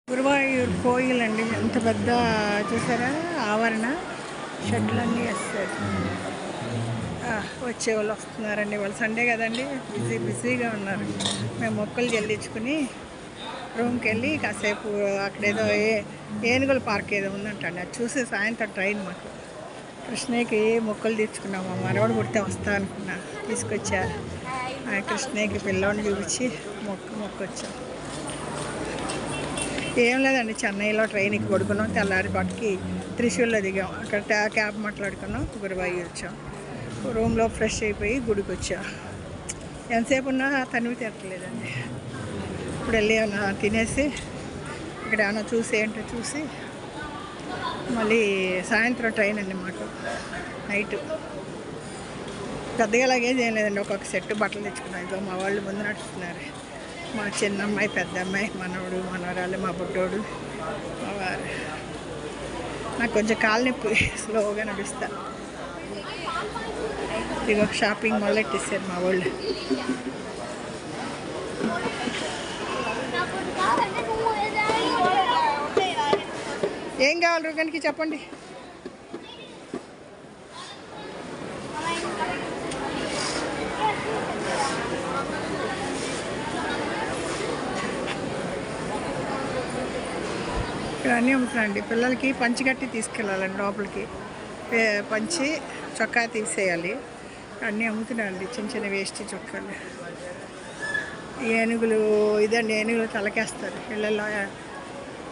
గురువాయూర్ కోయిలండి, ఎంత పెద్ద చూసారా ఆవరణ. షెడ్లన్నీ వేస్తారు. వచ్చే వాళ్ళు వస్తున్నారండి. వాళ్ళు సండే కదండి, బిజీగా ఉన్నారు. మేము మొక్కలు చెల్లించుకుని రూమ్కి వెళ్ళి కాసేపు అక్కడేదో ఏనుగుల పార్క్ ఏదో ఉందంటండి, అది చూసి సాయంత్రం ట్రైన్ మాకు. కృష్ణయ్యకి మొక్కలు తెచ్చుకున్నాము. మనవాడు పుడితే వస్తా అనుకున్నా, తీసుకొచ్చా. కృష్ణయ్యకి పిల్లోని చూపించి మొక్కొచ్చాం. ఏం లేదండి, చెన్నైలో ట్రైన్కి పడుకున్నాం. తెల్లారి పాటికి త్రిశూల్లో దిగాం. అక్కడ క్యాబ్ మాట్లాడుకున్నాం, గురువాయూర్ వచ్చాం. రూమ్లో ఫ్రెష్ అయిపోయి గుడికి వచ్చా. ఎంతసేపు ఉన్నా తనివి తీరట్లేదండి. ఇప్పుడు వెళ్ళి ఏమన్నా తినేసి ఇక్కడ ఏమన్నా చూసి ఏంటో చూసి మళ్ళీ సాయంత్రం ట్రైన్ అండి మాకు. నైటు పెద్దగా లగేజ్ ఏం లేదండి, ఒక్కొక్క సెట్ బట్టలు తెచ్చుకున్నాం. ఇదిగో మా వాళ్ళు ముందు నడుస్తున్నారు. మా చిన్న అమ్మాయి, పెద్ద అమ్మాయి, మనవడు, మనవరాలు, మా బుడ్డోడు, మా వారు. నాకు కొంచెం కాలు నొప్పి, స్లోగా నడుస్తా. ఇదిగో షాపింగ్ మొదలెట్టేసారు మా వాళ్ళు. ఏం కావాలి రుగానికి చెప్పండి. ఇక్కడ అన్నీ అమ్ముతున్నాయండి. పిల్లలకి పంచి కట్టి తీసుకెళ్ళాలండి లోపలికి. పంచి చొక్కా తీసేయాలి. అన్నీ అమ్ముతున్నాయండి, చిన్న చిన్న వేస్ట్ చొక్కాలు. ఏనుగులు, ఇదండి ఏనుగులు తలకేస్తారు. పిల్లల్లో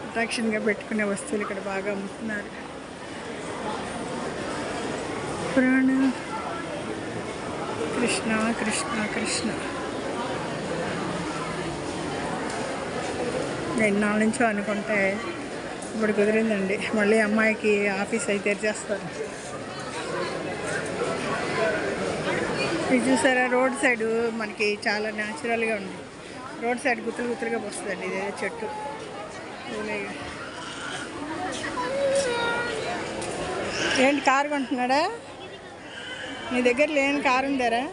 అట్రాక్షన్గా పెట్టుకునే వస్తువులు ఇక్కడ బాగా అమ్ముతున్నారు. పురాణ కృష్ణ కృష్ణ కృష్ణ. ఎన్నాళ్ళ నుంచో అనుకుంటే ఇప్పుడు కుదిరిందండి. మళ్ళీ అమ్మాయికి ఆఫీస్ అయితే తెరిచేస్తారు. ఇది చూసారా, రోడ్ సైడు మనకి చాలా న్యాచురల్గా ఉంది. రోడ్ సైడ్ గుత్తులుగా వస్తుందండి. ఇదే చెట్టు. ఏంటి కారు కొంటున్నాడా? నీ దగ్గర లేని కారు ఉందారా?